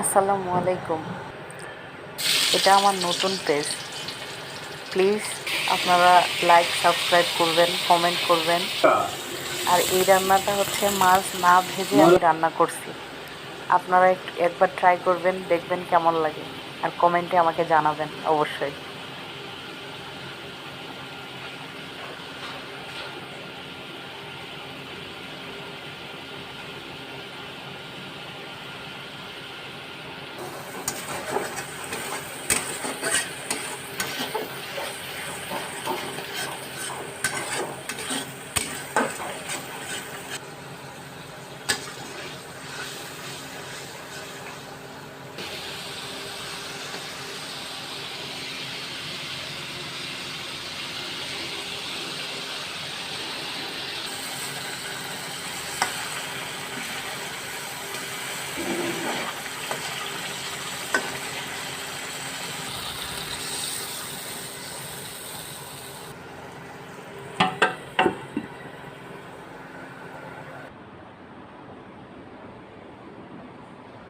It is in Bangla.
আসসালামু আলাইকুম। এটা আমার নতুন পেজ। প্লিজ আপনারা লাইক সাবস্ক্রাইব করবেন, কমেন্ট করবেন। আর এই রান্নাটা হচ্ছে মাছ না ভেজে আমি রান্না করছি। আপনারা একবার ট্রাই করবেন, দেখবেন কেমন লাগে, আর কমেন্টে আমাকে জানাবেন অবশ্যই।